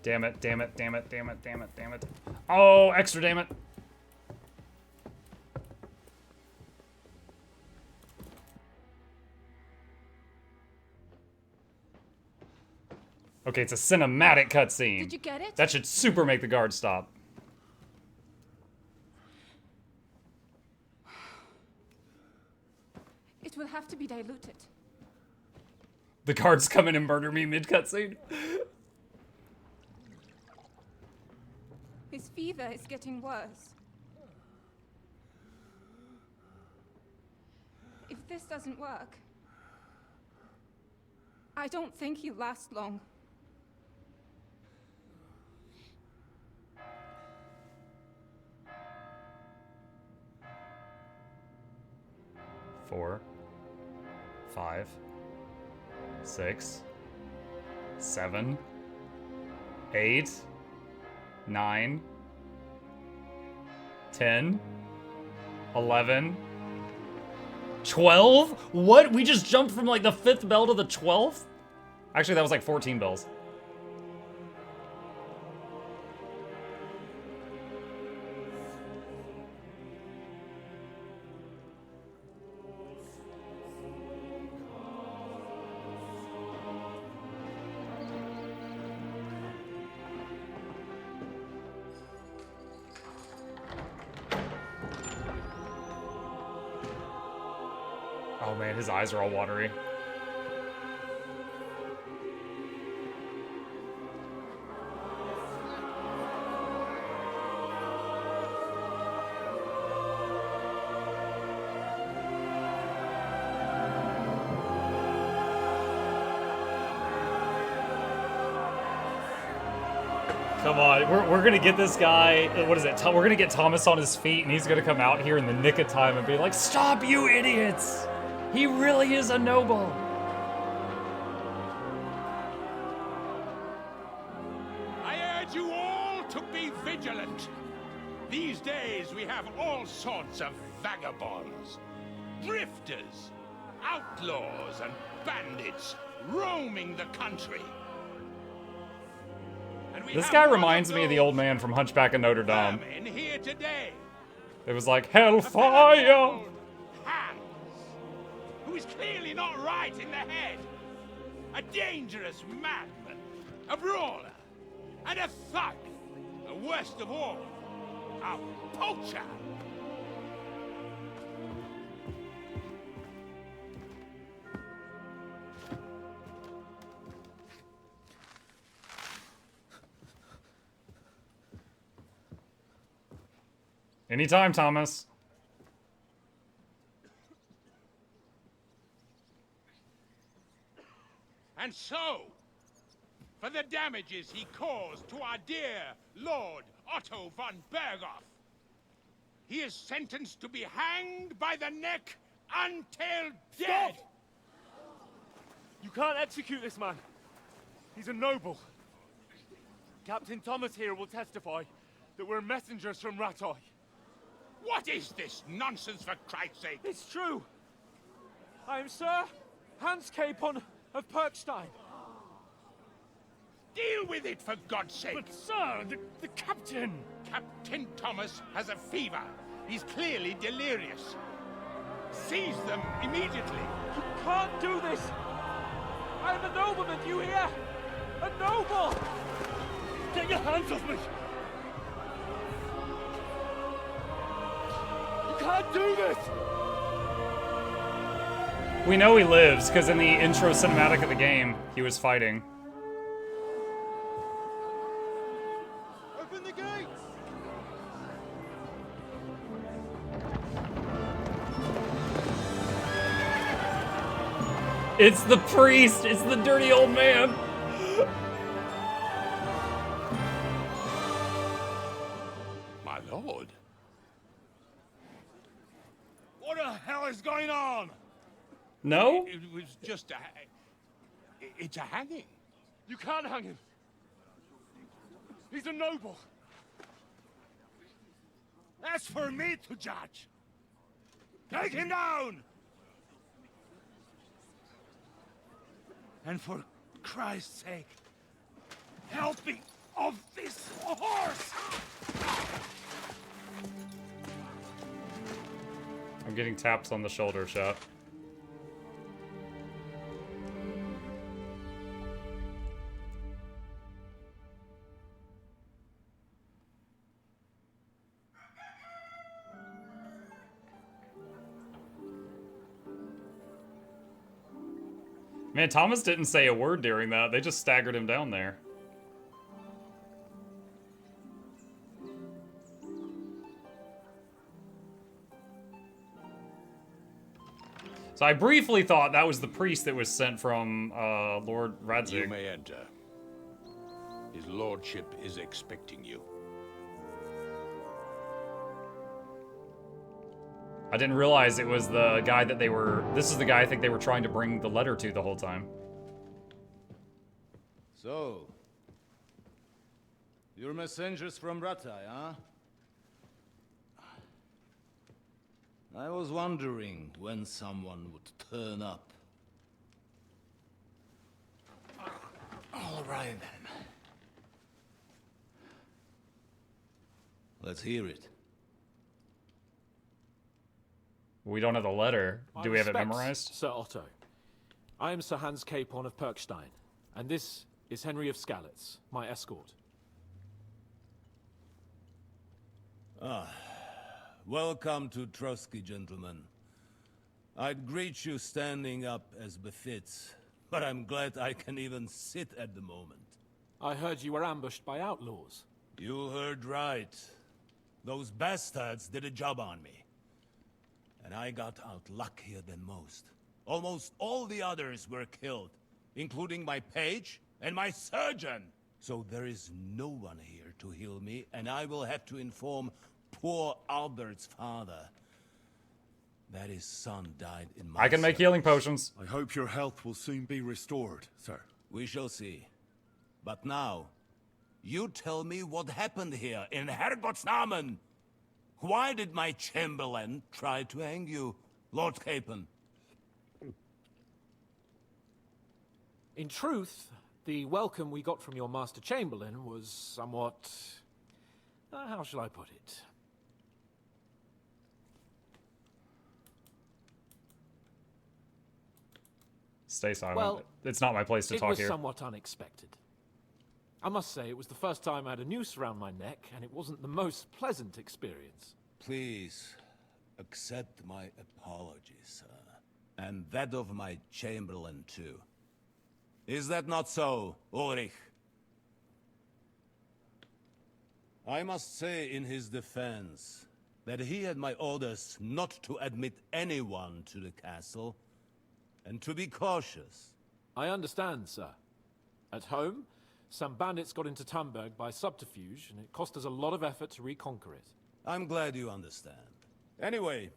Damn it, damn it, damn it, damn it, damn it, damn it. Oh, extra damn it. Okay, it's a cinematic cutscene. Did you get it? That should super make the guard stop. It will have to be diluted. The guards come in and murder me mid-cutscene. His fever is getting worse. If this doesn't work, I don't think he'll last long. Four, 5, 6, 7, 8, 9, 10, 11, 12? What? We just jumped from like the 5th bell to the 12th? Actually, that was like 14 bells. Oh man, his eyes are all watery. Come on, we're gonna get this guy, what is it, we're gonna get Thomas on his feet and he's gonna come out here in the nick of time and be like, "Stop, you idiots! He really is a noble!" I urge you all to be vigilant. These days we have all sorts of vagabonds, drifters, outlaws and bandits roaming the country. And we This have guy one reminds me of the old man from Hunchback of Notre Dame. in here today. It was like, hellfire! Hans, who is clearly not right in the head. A dangerous madman, a brawler, and a thug. And worst of all, a poacher. Anytime, Thomas. And so, for the damages he caused to our dear Lord Otto von Berghoff, he is sentenced to be hanged by the neck until dead. Stop! You can't execute this man. He's a noble. Captain Thomas here will testify that we're messengers from Ratoi. What is this nonsense, for Christ's sake? It's true. I am Sir Hans Capon of Perkstein. Deal with it, for God's sake. But sir, the captain... Captain Thomas has a fever. He's clearly delirious. Seize them immediately. You can't do this. I am a nobleman, do you hear? A noble! Get your hands off me! You can't do this! We know he lives, because in the intro cinematic of the game, he was fighting. Open the gates! It's the priest! It's the dirty old man! My lord. What the hell is going on? No? It was just a... It's a hanging. You can't hang him. He's a noble. That's for me to judge. Take him down! And for Christ's sake, help me of this horse! I'm getting taps on the shoulder, chat. Man, Thomas didn't say a word during that. They just staggered him down there. So I briefly thought that was the priest that was sent from Lord Radzig. You may enter. His lordship is expecting you. I didn't realize it was the guy that they were... This is the guy I think they were trying to bring the letter to the whole time. So, you're messengers from Ratai, huh? I was wondering when someone would turn up. All right, then. Let's hear it. We don't have the letter. Do we have it respect memorized? Sir Otto. I am Sir Hans Capon of Perkstein, and this is Henry of Skalitz, my escort. Welcome to Trotsky, gentlemen. I'd greet you standing up as befits, but I'm glad I can even sit at the moment. I heard you were ambushed by outlaws. You heard right. Those bastards did a job on me. And I got out luckier than most. Almost all the others were killed, including my page and my surgeon. So there is no one here to heal me, and I will have to inform poor Albert's father that his son died in my I can make service. healing potions. I hope your health will soon be restored, sir. We shall see. But now, you tell me what happened here in Herrgottsnamen. Why did my chamberlain try to hang you, Lord Capon? In truth, the welcome we got from your Master Chamberlain was somewhat... how shall I put it? Stay silent. Well, it's not my place to It talk was here. somewhat unexpected. I must say, it was the first time I had a noose around my neck, and it wasn't the most pleasant experience. Please, accept my apologies, sir. And that of my chamberlain, too. Is that not so, Ulrich? I must say in his defense that he had my orders not to admit anyone to the castle, and to be cautious. I understand, sir. At home, some bandits got into Tamberg by subterfuge, and it cost us a lot of effort to reconquer it. I'm glad you understand. Anyway,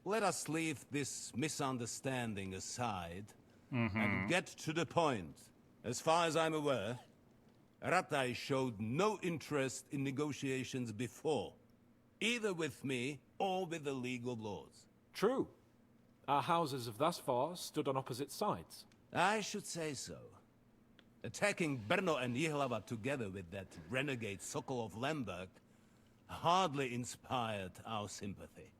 let us leave this misunderstanding aside and get to the point. As far as I'm aware, Ratai showed no interest in negotiations before, either with me or with the League of Lords. True. Our houses have thus far stood on opposite sides. I should say so. Attacking Brno and Jihlava together with that renegade Sokol of Lemberg hardly inspired our sympathy.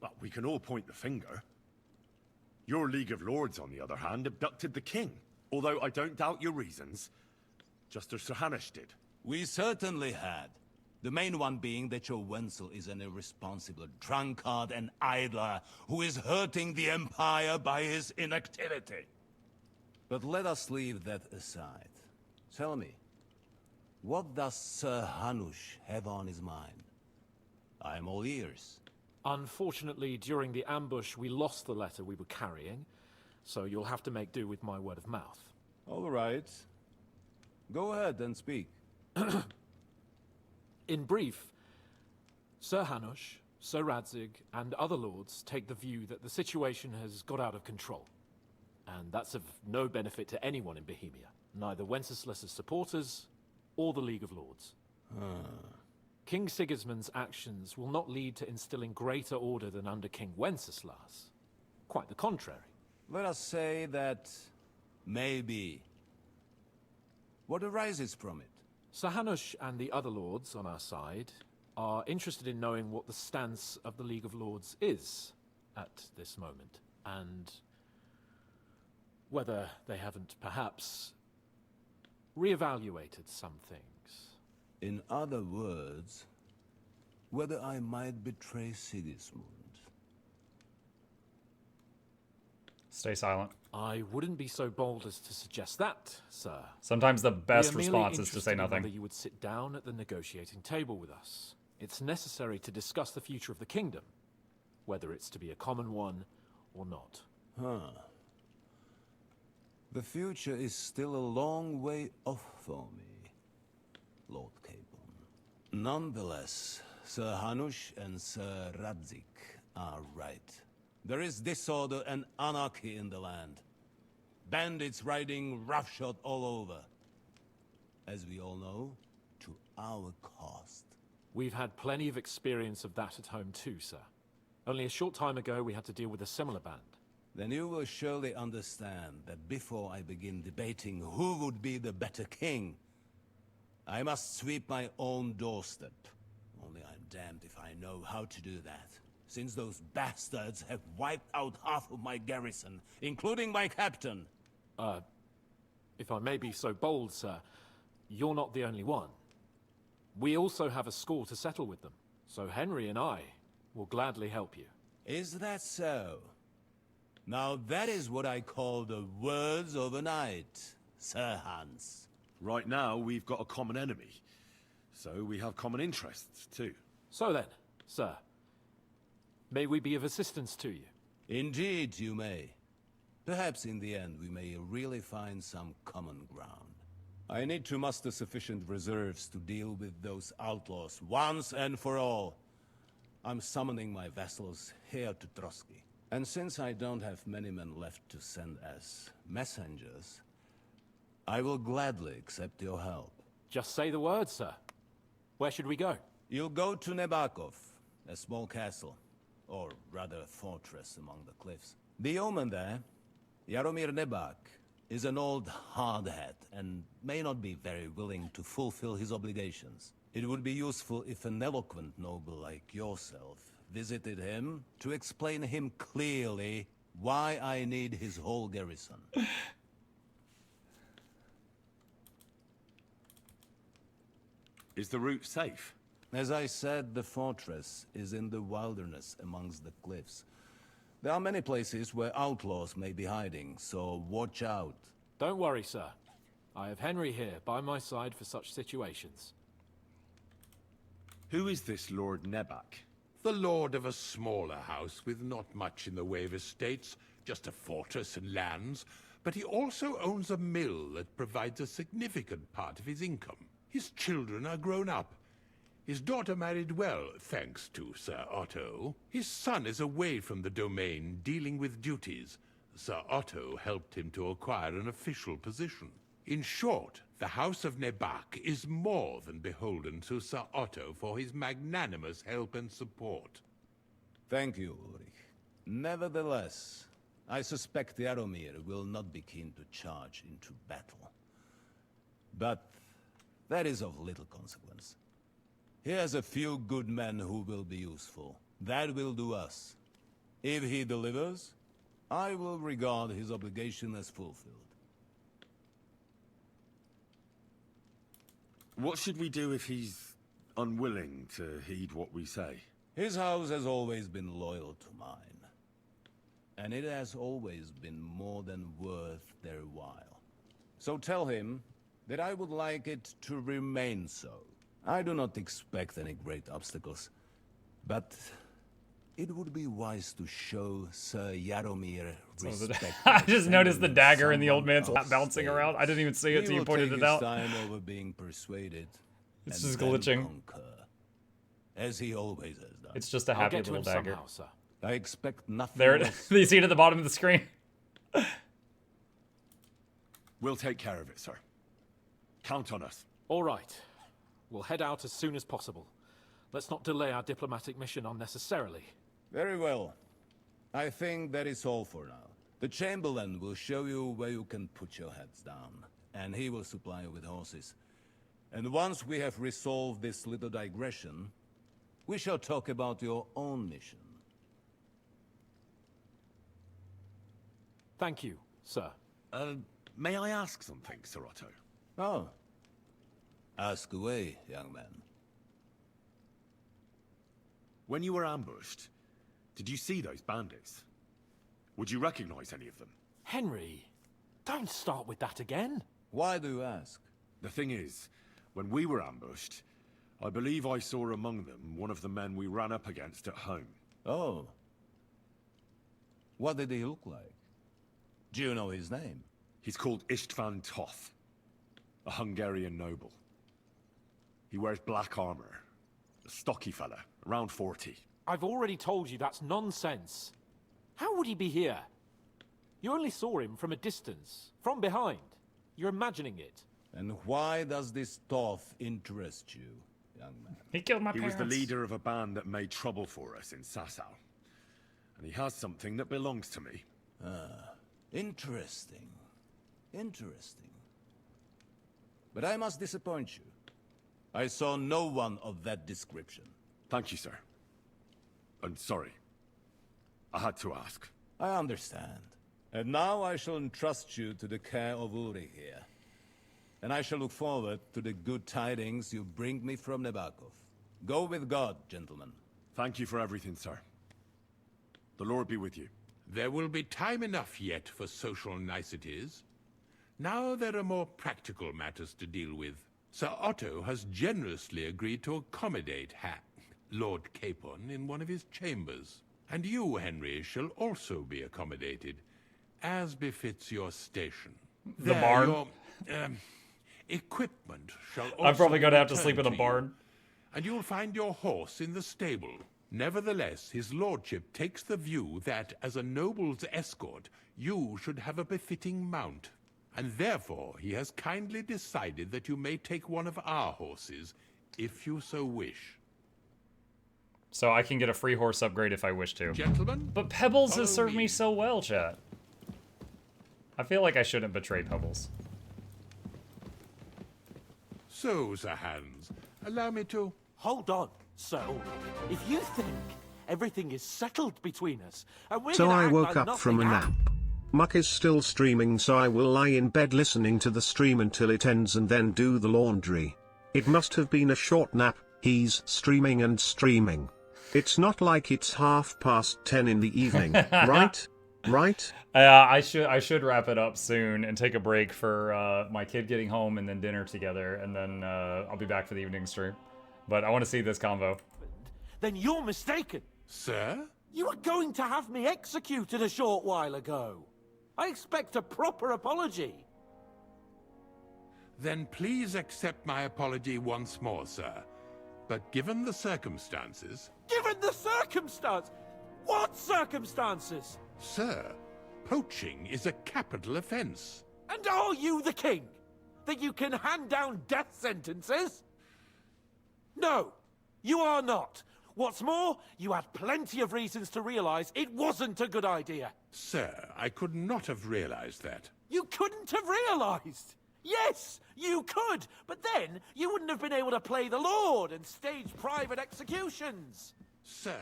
But we can all point the finger. Your League of Lords, on the other hand, abducted the king. Although I don't doubt your reasons, just as Sir Hanush did. We certainly had. The main one being that your Wenzel is an irresponsible drunkard and idler who is hurting the Empire by his inactivity. But let us leave that aside. Tell me, what does Sir Hanush have on his mind? I am all ears. Unfortunately, during the ambush, we lost the letter we were carrying, so you'll have to make do with my word of mouth. All right. Go ahead and speak. In brief, Sir Hanush, Sir Radzig, and other lords take the view that the situation has got out of control. And that's of no benefit to anyone in Bohemia, neither Wenceslas's supporters or the League of Lords. King Sigismund's actions will not lead to instilling greater order than under King Wenceslas. Quite the contrary. Let us say that maybe. What arises from it? Sir Hanush and the other lords on our side are interested in knowing what the stance of the League of Lords is at this moment, and whether they haven't perhaps reevaluated some things. In other words, whether I might betray Sigismund. Stay silent. I wouldn't be so bold as to suggest that, sir. Sometimes the best We are merely response is to say interested in nothing. whether you would sit down at the negotiating table with us. It's necessary to discuss the future of the kingdom, whether it's to be a common one or not. Huh. The future is still a long way off for me, Lord Capon. Nonetheless, Sir Hanush and Sir Radzik are right. There is disorder and anarchy in the land. Bandits riding roughshod all over. As we all know, to our cost. We've had plenty of experience of that at home too, sir. Only a short time ago we had to deal with a similar band. Then you will surely understand that before I begin debating who would be the better king, I must sweep my own doorstep. Only I'm damned if I know how to do that, since those bastards have wiped out half of my garrison, including my captain. If I may be so bold, sir, you're not the only one. We also have a score to settle with them, so Henry and I will gladly help you. Is that so? Now that is what I call the words of a knight, Sir Hans. Right now, we've got a common enemy. So we have common interests, too. So then, sir, may we be of assistance to you? Indeed, you may. Perhaps in the end we may really find some common ground. I need to muster sufficient reserves to deal with those outlaws once and for all. I'm summoning my vassals here to Trotsky. And since I don't have many men left to send as messengers, I will gladly accept your help. Just say the word, sir. Where should we go? You'll go to Nebakov, a small castle, or rather a fortress among the cliffs. The yeoman there, Jaromir Nebak, is an old hardhat and may not be very willing to fulfill his obligations. It would be useful if an eloquent noble like yourself visited him to explain him clearly why I need his whole garrison. Is the route safe? As I said, the fortress is in the wilderness amongst the cliffs. There are many places where outlaws may be hiding, so watch out. Don't worry, sir. I have Henry here by my side for such situations. Who is this Lord Nebak? The lord of a smaller house with not much in the way of estates, just a fortress and lands, but he also owns a mill that provides a significant part of his income. His children are grown up. His daughter married well, thanks to Sir Otto. His son is away from the domain, dealing with duties. Sir Otto helped him to acquire an official position. In short, the House of Nebak is more than beholden to Sir Otto for his magnanimous help and support. Thank you, Ulrich. Nevertheless, I suspect Jaromir will not be keen to charge into battle. But that is of little consequence. He has a few good men who will be useful. That will do us. If he delivers, I will regard his obligation as fulfilled. What should we do if he's unwilling to heed what we say? His house has always been loyal to mine. And it has always been more than worth their while. So tell him that I would like it to remain so. I do not expect any great obstacles, but it would be wise to show Sir Jaromir respect. I just noticed the when dagger in the old someone man's lap else bouncing stays. around. I didn't even see it He till you will pointed take it his out. time over being persuaded. It's and just then glitching. conquer, as he always has done. It's just a I'll happy get to little him dagger. somehow, sir. I expect nothing There it less. is. You see it at the bottom of the screen. We'll take care of it, sir. Count on us. All right. We'll head out as soon as possible. Let's not delay our diplomatic mission unnecessarily. Very well. I think that is all for now. The Chamberlain will show you where you can put your heads down, and he will supply you with horses. And once we have resolved this little digression, we shall talk about your own mission. Thank you, sir. May I ask something, Sir Otto? Oh. Ask away, young man. When you were ambushed, did you see those bandits? Would you recognize any of them? Henry, don't start with that again. Why do you ask? The thing is, when we were ambushed, I believe I saw among them one of the men we ran up against at home. Oh. What did he look like? Do you know his name? He's called István Toth, a Hungarian noble. He wears black armor. A stocky fella, around 40. I've already told you that's nonsense. How would he be here? You only saw him from a distance, from behind. You're imagining it. And why does this Toth interest you, young man? He killed my He parents. was the leader of a band that made trouble for us in Sasau. And he has something that belongs to me. Interesting. Interesting. But I must disappoint you. I saw no one of that description. Thank you, sir. And sorry. I had to ask. I understand. And now I shall entrust you to the care of Uri here. And I shall look forward to the good tidings you bring me from Nebakov. Go with God, gentlemen. Thank you for everything, sir. The Lord be with you. There will be time enough yet for social niceties. Now there are more practical matters to deal with. Sir Otto has generously agreed to accommodate Lord Capon in one of his chambers. And you, Henry, shall also be accommodated, as befits your station. The barn? Your, equipment shall also I'm probably be gonna have to sleep in returned the you, barn. and you'll find your horse in the stable. Nevertheless, his lordship takes the view that, as a noble's escort, you should have a befitting mount. And therefore, he has kindly decided that you may take one of our horses, if you so wish. So I can get a free horse upgrade if I wish to. Gentlemen? But Pebbles follow has served me me. so well, chat. I feel like I shouldn't betray Pebbles. So, Sir Hans, allow me to... Hold on, Sir Ulrich. If you think everything is settled between us, and we're So gonna I act woke like up from a nothing nap. Muck is still streaming, so I will lie in bed listening to the stream until it ends and then do the laundry. It must have been a short nap, he's streaming and streaming. It's not like it's 10:30 in the evening, right? Right? I should wrap it up soon and take a break for my kid getting home and then dinner together, and then I'll be back for the evening stream. But I want to see this convo. Then you're mistaken. Sir? You were going to have me executed a short while ago. I expect a proper apology. Then please accept my apology once more, sir. But given the circumstances... Given the circumstance? What circumstances? Sir, poaching is a capital offense. And are you the king? That you can hand down death sentences? No, you are not. What's more, you had plenty of reasons to realize it wasn't a good idea. Sir, I could not have realized that. You couldn't have realized. Yes, you could, but then you wouldn't have been able to play the Lord and stage private executions. Sir,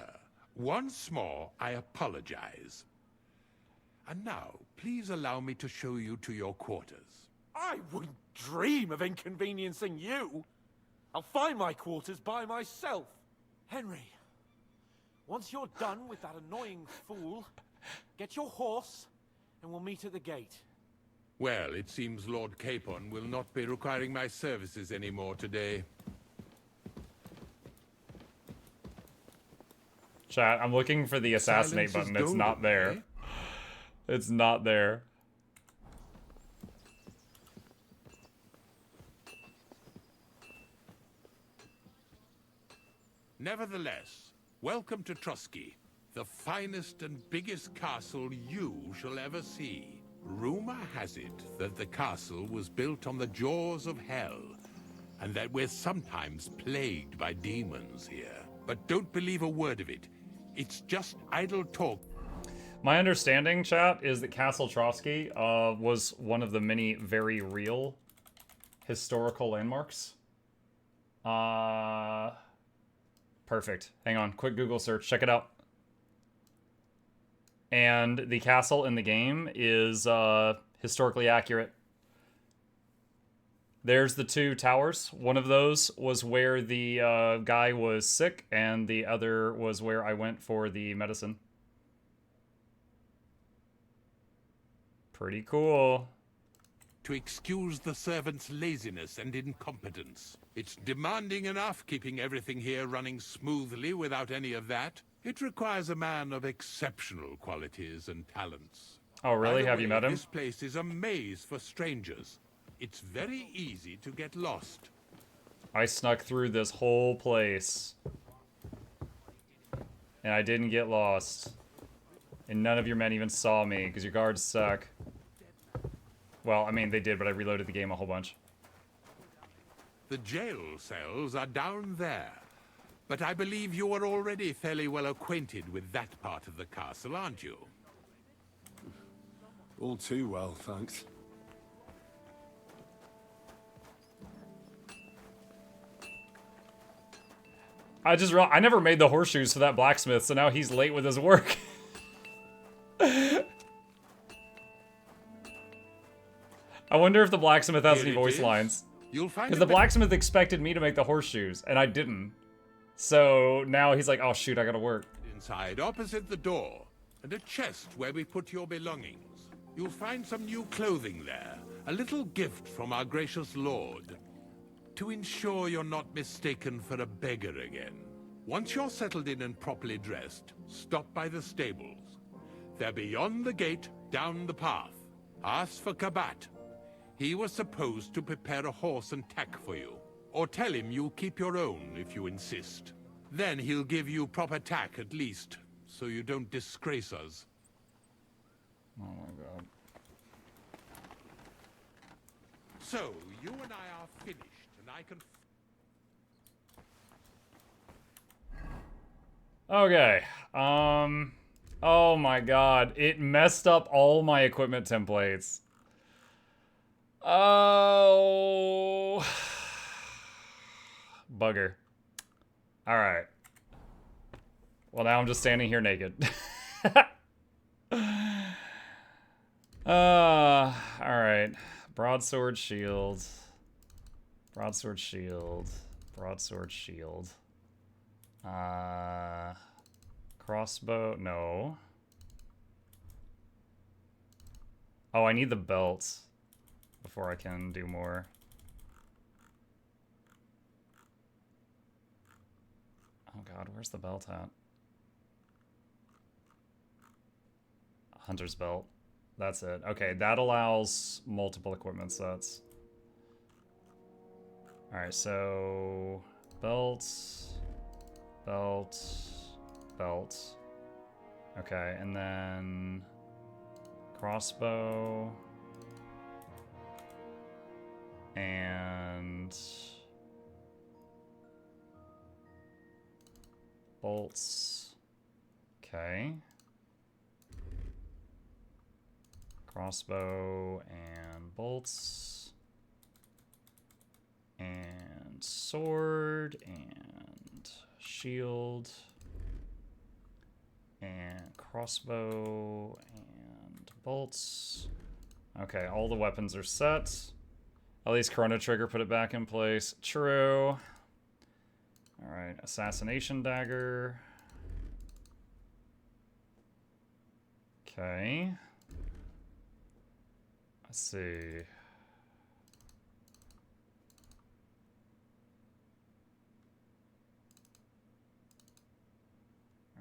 once more, I apologize. And now, please allow me to show you to your quarters. I wouldn't dream of inconveniencing you. I'll find my quarters by myself. Henry, once you're done with that annoying fool, get your horse and we'll meet at the gate. Well, it seems Lord Capon will not be requiring my services anymore today. Chat, I'm looking for the assassinate Silence is button. It's not golden, there. eh? It's not there. Nevertheless, welcome to Trotsky, the finest and biggest castle you shall ever see. Rumor has it that the castle was built on the jaws of hell, and that we're sometimes plagued by demons here. But don't believe a word of it. It's just idle talk. My understanding, chat, is that Castle Trotsky was one of the many very real historical landmarks. Perfect. Hang on. Quick Google search. Check it out. And the castle in the game is historically accurate. There's the two towers. One of those was where the guy was sick, and the other was where I went for the medicine. Pretty cool. To excuse the servants' laziness and incompetence. It's demanding enough keeping everything here running smoothly without any of that. It requires a man of exceptional qualities and talents. Oh, really? By the Have you way, met him? This place is a maze for strangers. It's very easy to get lost. I snuck through this whole place. And I didn't get lost. And none of your men even saw me, because your guards suck. Well, I mean, they did, but I reloaded the game a whole bunch. The jail cells are down there. But I believe you are already fairly well acquainted with that part of the castle, aren't you? All too well, thanks. I never made the horseshoes for that blacksmith, so now he's late with his work. I wonder if the blacksmith has Here any it voice is. lines. You'll find Because a the bit- blacksmith expected me to make the horseshoes, and I didn't. So now he's like, oh shoot, I gotta work. Inside, opposite the door, and a chest where we put your belongings. You'll find some new clothing there, a little gift from our gracious lord, to ensure you're not mistaken for a beggar again. Once you're settled in and properly dressed, stop by the stables. They're beyond the gate, down the path. Ask for Kabat. He was supposed to prepare a horse and tack for you. Or tell him you'll keep your own if you insist. Then he'll give you proper tack at least, so you don't disgrace us. Oh my god. So, you and I are finished, and I can... Okay. Oh my god. It messed up all my equipment templates. Oh. Bugger. Alright. Well, now I'm just standing here naked. Alright. Broadsword shield. Broadsword shield. Broadsword shield. Crossbow, no. Oh, I need the belt before I can do more. Oh god, where's the belt at? Hunter's belt. That's it. Okay, that allows multiple equipment sets. Alright, so... belt... belt... belt. Okay, and then... crossbow... and... bolts. Okay. Crossbow and bolts. And sword and shield. And crossbow and bolts. Okay, all the weapons are set. At least Chrono Trigger put it back in place. True. Alright, assassination dagger. Okay. Let's see.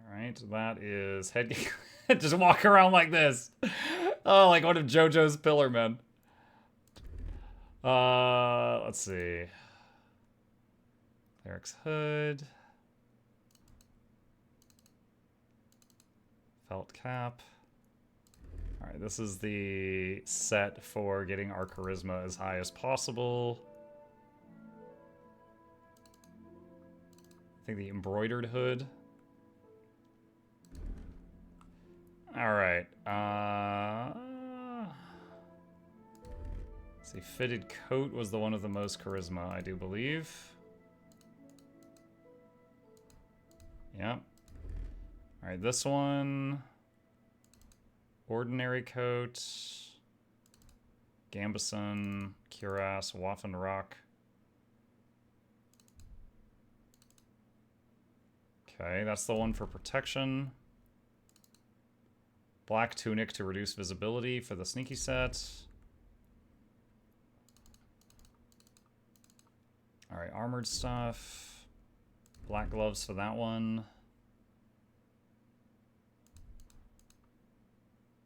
Alright, that is head. Just walk around like this. Oh, like one of JoJo's Pillar Men. Let's see. Cleric's hood. Felt cap. Alright, this is the set for getting our charisma as high as possible. I think the embroidered hood. Alright. Let's see. Fitted coat was the one with the most charisma, I do believe. Yep. Alright, this one. Ordinary coat. Gambison, Cuirass, Waffenrock. Okay, that's the one for protection. Black tunic to reduce visibility for the sneaky set. Alright, armored stuff. Black gloves for that one.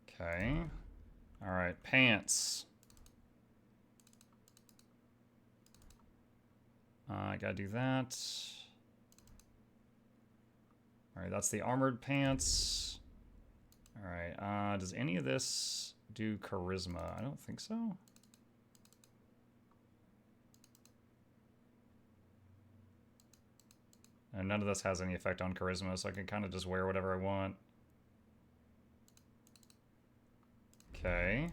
Okay. Alright, pants. I gotta do that. Alright, that's the armored pants. Alright, does any of this do charisma? I don't think so. And none of this has any effect on charisma, so I can kind of just wear whatever I want. Okay.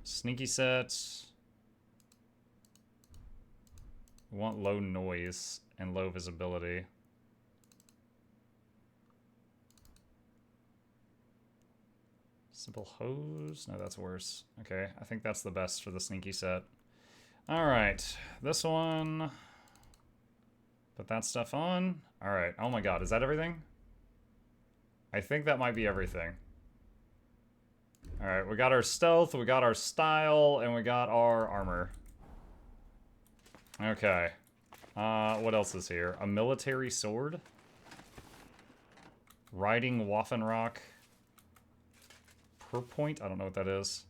Sneaky set. We want low noise and low visibility. Simple hose? No, that's worse. Okay, I think that's the best for the sneaky set. Alright, this one. Put that stuff on. Alright, oh my god, is that everything? I think that might be everything. Alright, we got our stealth, we got our style, and we got our armor. Okay. What else is here? A military sword? Riding Waffenrock. Per point? I don't know what that is.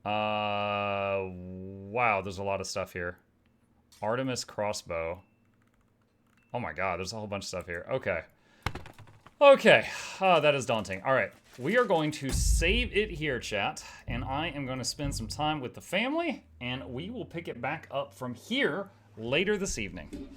Wow, there's a lot of stuff here. Artemis crossbow. Oh my god, there's a whole bunch of stuff here. Okay. Okay, that is daunting. All right, we are going to save it here, chat, and I am going to spend some time with the family, and we will pick it back up from here later this evening.